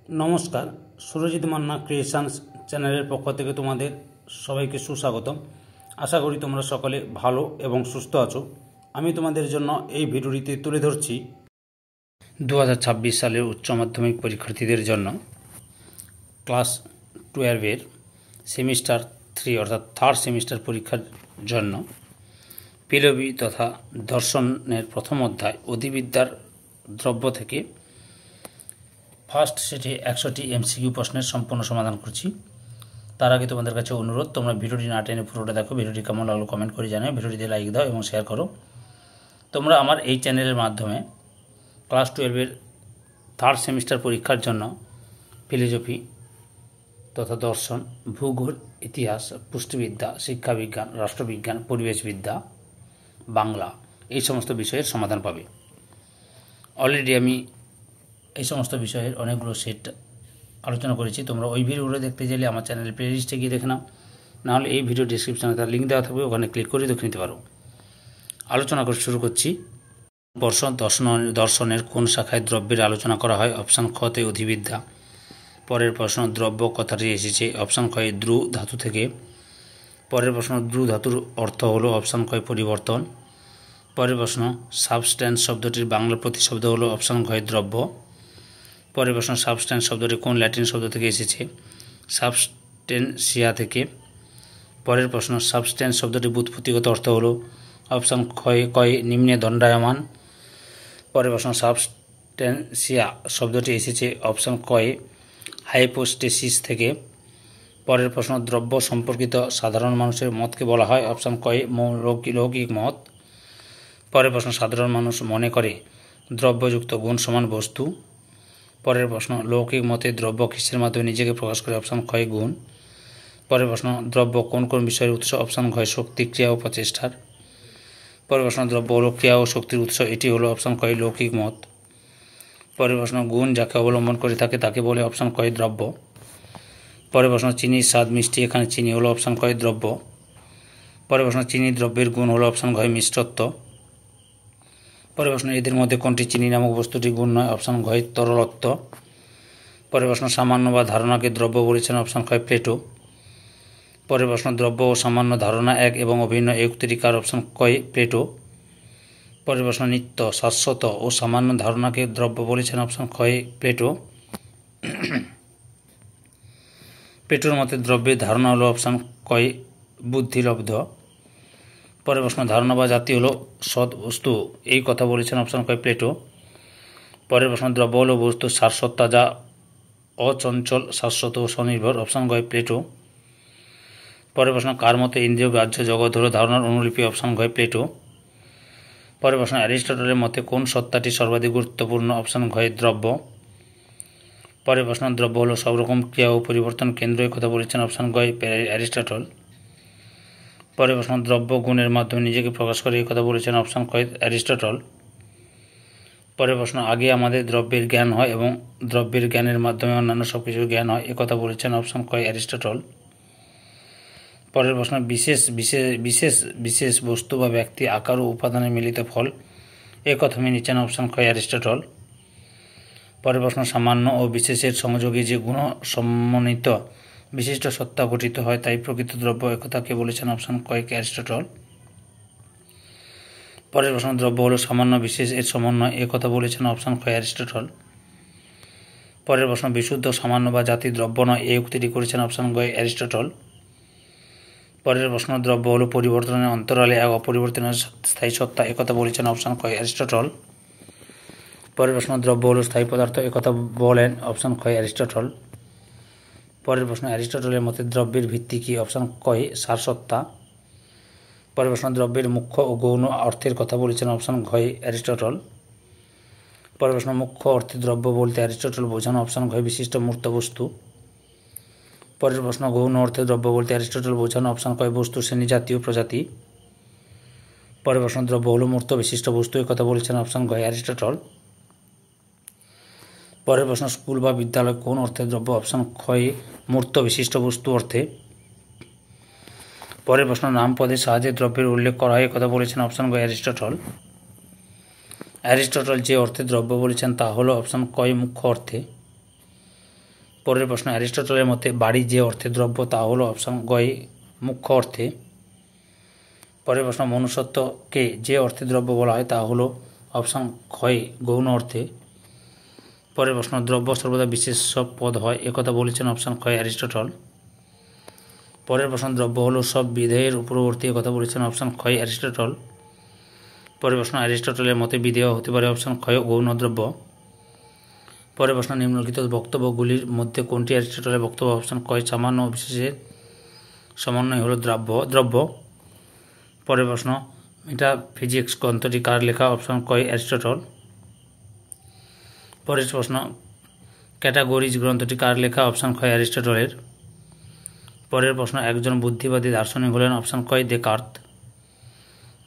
নমস্কার, সুরজিৎ মান্না ক্রিয়েশনস চ্যানেলের পক্ষ থেকে তোমাদের সবাইকে সুস্বাগতম। আশা করি তোমরা সকলে ভালো এবং সুস্থ আছো। আমি তোমাদের জন্য এই ভিডিওটিতে তুলে ধরছি 2026 সালের উচ্চ মাধ্যমিক পরীক্ষার্থীদের জন্য ক্লাস 12-এর সেমিস্টার 3 অর্থাৎ থার্ড সেমিস্টার পরীক্ষার জন্য পিলবি তথা দর্শনের প্রথম অধ্যায় অধিবিদ্যার দ্রব্য থেকে ফার্স্ট সেটে 100টি এমসিকিউ প্রশ্নের সম্পূর্ণ সমাধান করছি। তার আগে তোমাদের কাছে অনুরোধ, তোমরা ভিডিওটি না টেনে পুরোটা দেখো। ভিডিওটি কেমন লাগলো কমেন্ট করে জানাও, ভিডিওটিতে লাইক দাও এবং শেয়ার করো। তোমরা আমার এই চ্যানেলের মাধ্যমে ক্লাস 12-এর থার্ড সেমিস্টার পরীক্ষার জন্য ফিলোসফি তথা দর্শন, ভূগোল, ইতিহাস, পুষ্টিবিদ্যা, শিক্ষাবিজ্ঞান, রাষ্ট্রবিজ্ঞান, পরিবেশবিদ্যা, বাংলা এই সমস্ত বিষয়ের সমাধান পাবে। অলরেডি আমি এই সমস্ত বিষয়ের অনেকগুলো সেট আলোচনা করেছি। তোমরা ওই ভিডিওগুলো দেখতে চাইলে আমার চ্যানেলের প্লেলিস্টে গিয়ে দেখে নাও, নাহলে এই ভিডিও ডিসক্রিপশানে তার লিঙ্ক দেওয়া থাকবে, ওখানে ক্লিক করে দেখে নিতে পারো। আলোচনা করে শুরু করছি। দর্শনের কোন শাখায় দ্রব্যের আলোচনা করা হয়? অপশান খতে অধিবিদ্যা। পরের প্রশ্ন, দ্রব্য কথাটি এসেছে অপশান খয়ে দ্রু ধাতু থেকে। পরের প্রশ্ন, দ্রু ধাতুর অর্থ হলো অপশান খয় পরিবর্তন। পরের প্রশ্ন, সাবস্ট্যান্স শব্দটির বাংলা প্রতিশব্দ হলো অপশান খয় দ্রব্য। পরের প্রশ্ন, সাবস্ট্যান্স শব্দটি কোন ল্যাটিন শব্দ থেকে এসেছে? সাবস্টেন্সিয়া থেকে। পরের প্রশ্ন, সাবস্ট্যান্স শব্দটির ব্যুৎপত্তিগত অর্থ হলো অপশান কয় নিম্নে দণ্ডায়মান। পরের প্রশ্ন, সাবস্টেন্সিয়া শব্দটি এসেছে অপশান কয় হাইপোস্টেসিস থেকে। পরের প্রশ্ন, দ্রব্য সম্পর্কিত সাধারণ মানুষের মতকে বলা হয় অপশান কয় লৌকিক মত। পরের প্রশ্ন, সাধারণ মানুষ মনে করে দ্রব্যযুক্ত গুণ সমান বস্তু। পরের প্রশ্ন, লৌকিক মতে দ্রব্য কিসের মাধ্যমে নিজেকে প্রকাশ করে? অপশান ক্ষয় গুণ। পরের প্রশ্ন, দ্রব্য কোন কোন বিষয়ের উৎস? অপশান ক্ষয় শক্তি, ক্রিয়া ও প্রচেষ্টার। পরের প্রশ্ন, দ্রব্য হল ক্রিয়া ও শক্তির উৎস, এটি হলো অপশান ক্ষয় লৌকিক মত। পরের প্রশ্ন, গুণ যাকে অবলম্বন করে থাকে তাকে বলে অপশান ক্ষয় দ্রব্য। পরের প্রশ্ন, চিনির স্বাদ মিষ্টি, এখানে চিনি হলো অপশান ক্ষয় দ্রব্য। পরের প্রশ্ন, চিনি দ্রব্যের গুণ হলো অপশান ক্ষয় মিষ্টত্ব। পরের প্রশ্ন, এদের মধ্যে কোনটি চিনি নামক বস্তুটি গুণ নয়? অপশান ঘয় তরলত্ব। পরের প্রশ্ন, সামান্য বা ধারণাকে দ্রব্য বলেছেন অপশান ক্ষয় প্লেটো। পরের প্রশ্ন, দ্রব্য ও সামান্য ধারণা এক এবং অভিন্ন এই উক্তিটি কার? অপশান কয় প্লেটো। পরের প্রশ্ন, নিত্য, শাশ্বত ও সামান্য ধারণাকে দ্রব্য বলেছেন অপশান ক্ষয় প্লেটো। প্লেটোর মতে দ্রব্যের ধারণা হলো অপশান কয় বুদ্ধিলব্ধ। পরের প্রশ্ন, ধারণা বা জাতি হলো সৎ বস্তু, এই কথা বলেছেন অপশান কয় প্লেটো। পরের প্রশ্ন, দ্রব্য হলো বস্তুর সারসত্তা যা অচঞ্চল, শাশ্বত ও স্বনির্ভর, অপশান কয় প্লেটো। পরের প্রশ্ন, কার মতে ইন্দ্রিয় গ্রাহ্য জগৎ হলো ধারণার অনুলিপি? অপশান কয় প্লেটো। পরের প্রশ্ন, অ্যারিস্টটলের মতে কোন সত্তাটি সর্বাধিক গুরুত্বপূর্ণ? অপশান কয় দ্রব্য। পরের প্রশ্ন, দ্রব্য হলো সব রকম ক্রিয়া ও পরিবর্তন কেন্দ্র, এই কথা বলেছেন অপশান কয় অ্যারিস্টটল। পরের প্রশ্ন, দ্রব্য গুণের মাধ্যমে নিজেকে প্রকাশ করে, এই কথা বলেছেন অপশান কয় অ্যারিস্টটল। পরের প্রশ্ন, আগে আমাদের দ্রব্যের জ্ঞান হয় এবং দ্রব্যের জ্ঞানের মাধ্যমে অন্যান্য সব কিছুর জ্ঞান হয়, একথা বলেছেন অপশান কয় অ্যারিস্টটল। পরের প্রশ্ন, বিশেষ বস্তু বা ব্যক্তি আকার ও উপাদানের মিলিত ফল, একথা মেনেছেন অপশান কয় অ্যারিস্টটল। পরের প্রশ্ন, সামান্য ও বিশেষের সংযোগে যে গুণ সমন্বিত বিশিষ্ট সত্তা গঠিত হয় তাই প্রকৃত দ্রব্য, একথা কে বলেছেন? অপশান কয় অ্যারিস্টটল। পরের প্রশ্ন, দ্রব্য হলো সামান্য বিশেষ এর সমন্বয়, একথা বলেছেন অপশান কয় অ্যারিস্টটল। পরের প্রশ্ন, বিশুদ্ধ সামান্য বা জাতি দ্রব্য নয়, এই উক্তিটি করেছেন অপশান কয় অ্যারিস্টটল। পরের প্রশ্ন, দ্রব্য হলো পরিবর্তনের অন্তরালে এক অপরিবর্তনীয় স্থায়ী সত্তা, একথা বলেছেন অপশান কয় অ্যারিস্টটল। পরের প্রশ্ন, দ্রব্য হলো স্থায়ী পদার্থ, একথা বলেন অপশান কয় অ্যারিস্টটল। পরের প্রশ্ন, অ্যারিস্টটলের মতে দ্রব্যের ভিত্তি কি? অপশান কয় সারসত্তা। পরের প্রশ্ন, দ্রব্যের মুখ্য ও গৌণ অর্থের কথা বলেছেন অপশান ঘয় অ্যারিস্টটল। পরের প্রশ্ন, মুখ্য অর্থে দ্রব্য বলতে অ্যারিস্টটল বোঝানো অপশান ঘয় বিশিষ্ট মূর্ত বস্তু। পরের প্রশ্ন, গৌণ অর্থে দ্রব্য বলতে অ্যারিস্টটল বোঝানো অপশান কয় বস্তু শ্রেণী, জাতীয়, প্রজাতি। পরের প্রশ্ন, দ্রব্য হলো মূর্ত বিশিষ্ট বস্তু, এই কথা বলেছেন অপশান ঘয় অ্যারিস্টটল। পরের প্রশ্ন, স্কুল বা বিদ্যালয় কোন অর্থে দ্রব্য? অপশান ক্ষয় মূর্ত বিশিষ্ট বস্তু অর্থে। পরের প্রশ্ন, নাম পদের সাহায্যে দ্রব্যের উল্লেখ করা হয়, কথা বলেছেন অপশান কয় অ্যারিস্টটল। অ্যারিস্টটল যে অর্থে দ্রব্য বলেছেন তা হলো অপশান কয় মুখ্য অর্থে। পরের প্রশ্ন, অ্যারিস্টটলের মতে বাড়ি যে অর্থে দ্রব্য তা হলো অপশন গয় মুখ্য অর্থে। পরের প্রশ্ন, মনুষ্যত্বকে যে অর্থে দ্রব্য বলা হয় তা হলো অপশন ক্ষয় গৌণ অর্থে। পরের প্রশ্ন, দ্রব্য সর্বদা বিশেষ্য পদ হয় একথা বলেছেন অপশন ক্ষয় অ্যারিস্টটল। পরের প্রশ্ন, দ্রব্য হলো সব বিধেয়ের পূর্ববর্তী একথা বলেছেন অপশন ক্ষয় অ্যারিস্টটল। পরের প্রশ্ন, অ্যারিস্টটলের মতে বিধেয় হতে পারে অপশন ক্ষয় গৌণ দ্রব্য। পরের প্রশ্ন, নিম্নলিখিত বক্তব্যগুলির মধ্যে কোনটি অ্যারিস্টটলের বক্তব্য? অপশন ক্ষয় সামান্য ও বিশেষের সমন্বয় হলো দ্রব্য। পরের প্রশ্ন, মেটাফিজিক্স গ্রন্থটি কার লেখা? অপশন ক্ষয় অ্যারিস্টটল। পরের প্রশ্ন, ক্যাটাগরিজ গ্রন্থটি কার লেখা? অপশন ক্ষয় অ্যারিস্টটলের। পরের প্রশ্ন, একজন বুদ্ধিবাদী দার্শনিক হলেন? অপশন ক্ষয় দেকার্ত।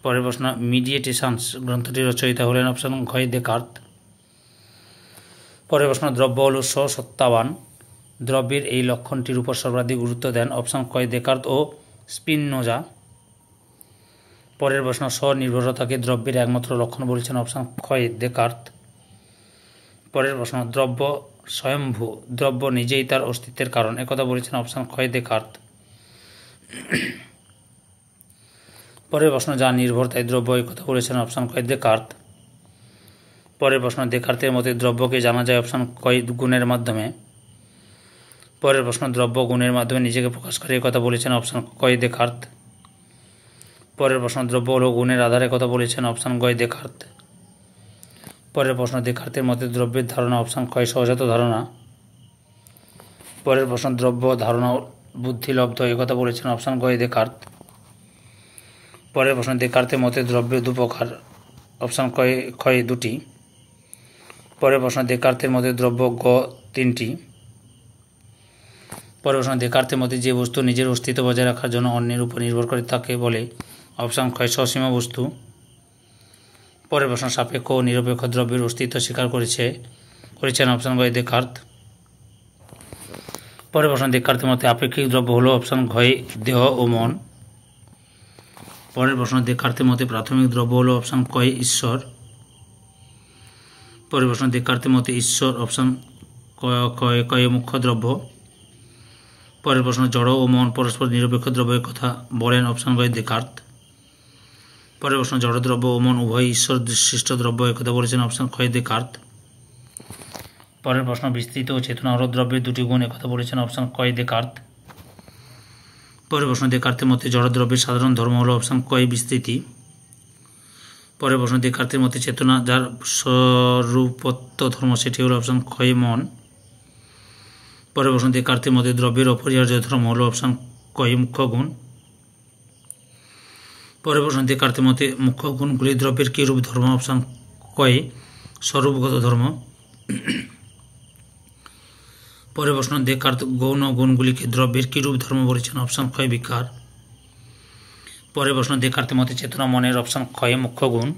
পরের প্রশ্ন, মিডিয়েটেশনস গ্রন্থটির রচয়িতা হলেন? অপশন ক্ষয় দেকার্ত। পরের প্রশ্ন, দ্রব্য হল স্বসত্তাবান। দ্রব্যের এই লক্ষণটির উপর সর্বাধিক গুরুত্ব দেন? অপশন ক্ষয় দেকার্ত ও স্পিনোজা। পরের প্রশ্ন, স্বনির্ভরতাকে দ্রব্যের একমাত্র লক্ষণ বলেছেন? অপশন ক্ষয় দেকার্ত। পরের প্রশ্ন, দ্রব্য স্বয়ম্ভূ, দ্রব্য নিজেই তার অস্তিত্বের কারণ একথা বলেছেন? অপশন ক্ষয় দেকার্ত। পরের প্রশ্ন, যা নির্ভর তাই দ্রব্য একথা বলেছেন? অপশন ক্ষয় দেকার্ত। পরের প্রশ্ন, দেকার্তের মতে দ্রব্যকে জানা যায়? অপশন ক্ষয় গুণের মাধ্যমে। পরের প্রশ্ন, দ্রব্য গুণের মাধ্যমে নিজেকে প্রকাশ করে একথা বলেছেন? অপশন ক্ষয় দেকার্ত। পরের প্রশ্ন, দ্রব্য হল গুণের আধারে কথা বলেছেন? অপশন গয় দেকার্ত। পরের প্রশ্ন, দেকার্তের মতে দ্রব্যের ধারণা? অপশন ক্ষয় সহজাত ধারণা। পরের প্রশ্ন, দ্রব্য ধারণা বুদ্ধিলব্ধ একথা বলেছেন? অপশন গয় দেকার্ত। পরের প্রশ্ন, দেকার্তের মতে দ্রব্য দুপ্রকার? অপশন ক্ষয় দুটি। পরের প্রশ্ন, দেকার্তের মতে দ্রব্য তিনটি। পরের প্রশ্ন, দেকার্তের মতে যে বস্তু নিজের অস্তিত্ব বজায় রাখার জন্য অন্যের উপর নির্ভর করে তাকে বলে? অপশন ক্ষয় সসীমা বস্তু। পরের প্রশ্ন, সাপেক্ষ ও নিরপেক্ষ দ্রব্যের অস্তিত্ব স্বীকার করেছেন? অপশন গয় দেকার্ত। পরের প্রশ্ন, দেকার্তের মতে আপেক্ষিক দ্রব্য হলো? অপশন ঘয় দেহ ও মন। পরের প্রশ্ন, দেকার্তের মতে প্রাথমিক দ্রব্য হলো? অপশন কয় ঈশ্বর। পরের প্রশ্ন, দেকার্তের মতে ঈশ্বর অপশন কয় মুখ্য দ্রব্য। পরের প্রশ্ন, জড় ও মন পরস্পর নিরপেক্ষ দ্রব্যের কথা বলেন? অপশন গয় দেকার্ত। পরের প্রশ্ন, জড় দ্রব্য ও মন উভয় ঈশ্বর সৃষ্ট দ্রব্য একথা বলেছেন? অপশন ক্ষয় দেকার্ত। পরের প্রশ্ন, বিস্তৃত ও চেতনা হল দ্রব্যের দুটি গুণ একথা বলেছেন? অপশন ক্ষয় দেকার্ত। পরের প্রশ্ন, দেকার্তের মতে জড় দ্রব্যের সাধারণ ধর্ম হল? অপশন ক্ষয় বিস্তৃতি। পরের প্রশ্ন, দেকার্তের মতে চেতনা যার স্বরূপত্ব ধর্ম সেটি হল? অপশন ক্ষয় মন। পরের প্রশ্ন, দেকার্তের মতে দ্রব্যের অপরিহার্য ধর্ম হল? অপশন ক্ষয় মুখ্য গুণ। পরের প্রশ্ন, দেকার্তের মতে মুখ্য গুণগুলি দ্রব্যের কী রূপ ধর্ম? অপশন ক্ষয় স্বরূপগত ধর্ম। পরের প্রশ্ন, দেকার্ত গৌণ গুণগুলিকে দ্রব্যের কী রূপ ধর্ম বলেছেন? অপশন ক্ষয় বিকার। পরের প্রশ্ন, দেকার্তের মতে চেতনা মনের? অপশন ক্ষয় মুখ্য গুণ।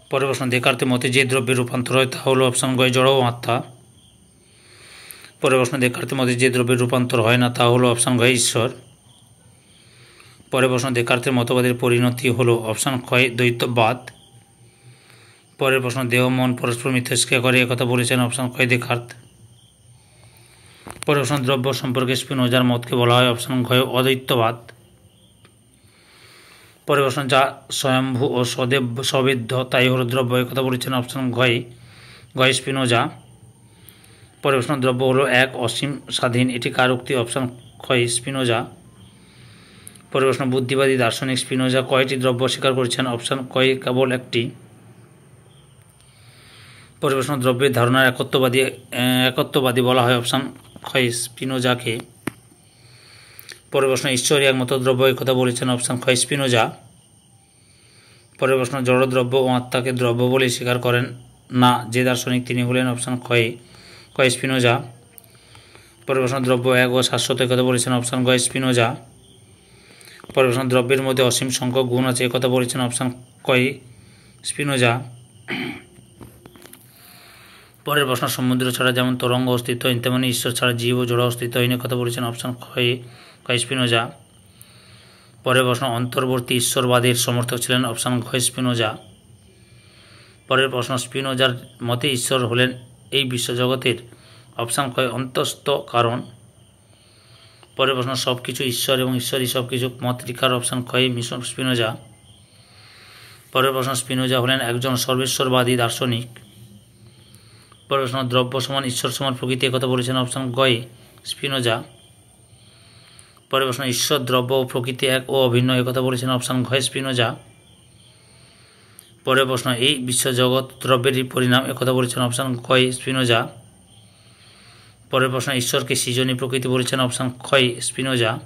পরের প্রশ্ন, দেকার্তের মতে যে দ্রব্যের রূপান্তর হয় তা হল? অপশন গয় জড় ও আত্মা। পরের প্রশ্ন, দেকার্তের মতে যে দ্রব্যের রূপান্তর হয় না তা হল? অপশন গয় ঈশ্বর। পরের প্রশ্ন, দেকার্তের মতবাদের পরিণতি হল? অপশন ক্ষয় দ্বৈতবাদ। পরের প্রশ্ন, দেহ মন পরস্পর মিথস্ক্রিয়া করে একথা বলেছেন? অপশন ক্ষয় দেকার্ত। পরের প্রশ্ন, দ্রব্য সম্পর্কে স্পিনোজার মতকে বলা হয়? অপশন ক্ষয় অদ্বৈতবাদ। পরের প্রশ্ন, যা স্বয়ম্ভূ ও সবেদ্য তাই হল দ্রব্য একথা বলেছেন? অপশন গয় স্পিনোজা। পরের প্রশ্ন, দ্রব্য হল এক অসীম স্বাধীন এটি কার উক্তি? অপশন ক্ষয় স্পিনোজা। পরের প্রশ্ন, বুদ্ধিবাদী দার্শনিক স্পিনোজা কয়টি দ্রব্য স্বীকার করেছেন? অপশন কয় কেবল একটি। পরের প্রশ্ন, দ্রব্যের ধারণার একত্ববাদী বলা হয়? অপশন ক্ষয় স্পিনোজাকে। পরের প্রশ্ন, ঈশ্বরই একমাত্র দ্রব্য একথা বলেছেন? অপশন ক্ষয় স্পিনোজা। পরের প্রশ্ন, জড় দ্রব্য ও আত্মাকে দ্রব্য বলে স্বীকার করেন না যে দার্শনিক তিনি হলেন? অপশন ক্ষয় স্পিনোজা। পরের প্রশ্ন, দ্রব্য এক ও শাশ্বত একথা বলেছেন? অপশন গয় স্পিনোজা। পরের প্রশ্ন, দ্রব্যের মধ্যে অসীম সংখ্যক গুণ আছে একথা বলেছেন? অপশন কয় স্পিনোজা। পরের প্রশ্ন, সমুদ্র ছাড়া যেমন তরঙ্গ অস্তিত্বহীন তেমনি ঈশ্বর ছাড়া জীব ও জড় অস্তিত্বহীন একথা বলেছেন? অপশন ক্ষয় স্পিনোজা। পরের প্রশ্ন, অন্তর্বর্তী ঈশ্বরবাদের সমর্থক ছিলেন? অপশন ক্ষয় স্পিনোজা। পরের প্রশ্ন, স্পিনোজার মতে ঈশ্বর হলেন এই বিশ্বজগতের অপশান ক অন্তস্থ কারণ। পরের প্রশ্ন সব কিছু ঈশ্বর এবং ঈশ্বরই সব কিছু মত টিকার। অপশান ক স্পিনোজা। পরের প্রশ্ন স্পিনোজা হলেন একজন সর্বেশ্বরবাদী দার্শনিক। পরের প্রশ্ন দ্রব্য সমান ঈশ্বর সমান প্রকৃতি একথা বলেছেন। অপশান গ স্পিনোজা। পরের প্রশ্ন ঈশ্বর দ্রব্য ও প্রকৃতি এক ও অভিন্ন একথা বলেছেন। অপশান ঘ স্পিনোজা। পরের প্রশ্ন এই বিশ্বজগৎ দ্রব্যেরই পরিণাম একথা বলেছেন। অপশান ক স্পিনোজা। পরের প্রশ্ন ঈশ্বরকে সৃজনী প্রকৃতি বলেছেন। অপশান খ স্পিনোজা।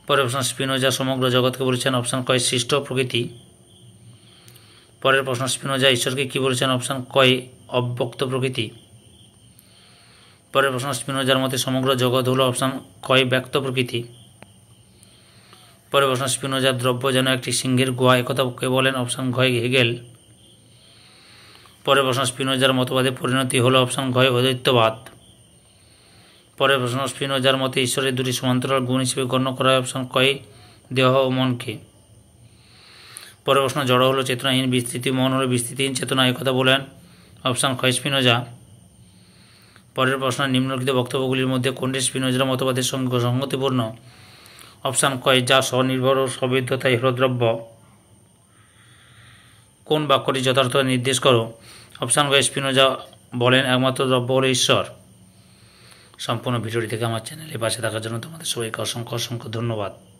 পরের প্রশ্ন স্পিনোজা সমগ্র জগৎকে বলেছেন। অপশান ক সৃষ্ট প্রকৃতি। পরের প্রশ্ন স্পিনোজা ঈশ্বরকে কি বলেছেন। অপশান ক অব্যক্ত প্রকৃতি। পরের প্রশ্ন স্পিনোজার মতে সমগ্র জগৎ হল। অপশান ক ব্যক্ত প্রকৃতি। পরের প্রশ্ন স্পিনোজার দ্রব্য যেন একটি সিংহের গুহা একথা কে বলেন। অপশান ঘ হেগেল। পরের প্রশ্ন স্পিনোজার মতবাদে পরিণতি হল। অপশান ঘ অদ্বৈতবাদ। পরের প্রশ্ন স্পিনোজার মতে ঈশ্বরের দুটি সমান্তরাল গুণ হিসেবে গণ্য করা হয়। অপশান ক দেহ ও মনকে। পরের প্রশ্ন জড় হলো চেতনাহীন, বিস্তৃতি, মন হলো বিস্তৃতিহীন চেতনা একথা বলেন। অপশান খ স্পিনোজা। পরের প্রশ্ন নিম্নলিখিত বক্তব্যগুলির মধ্যে কোনটি স্পিনোজার মতবাদের সঙ্গে সংগতিপূর্ণ। অপশান ক যা স্বনির্ভর ও সবিদ্ধতাই হল দ্রব্য। কোন বাক্যটি যথার্থ নির্দেশ করো। অপশান ক স্পিনোজা বলেন একমাত্র দ্রব্য হল ঈশ্বর। সম্পূর্ণ ভিডিওটি থেকে আমার চ্যানেলে পাশে থাকার জন্য তোমাদের সবাইকে অসংখ্য অসংখ্য ধন্যবাদ।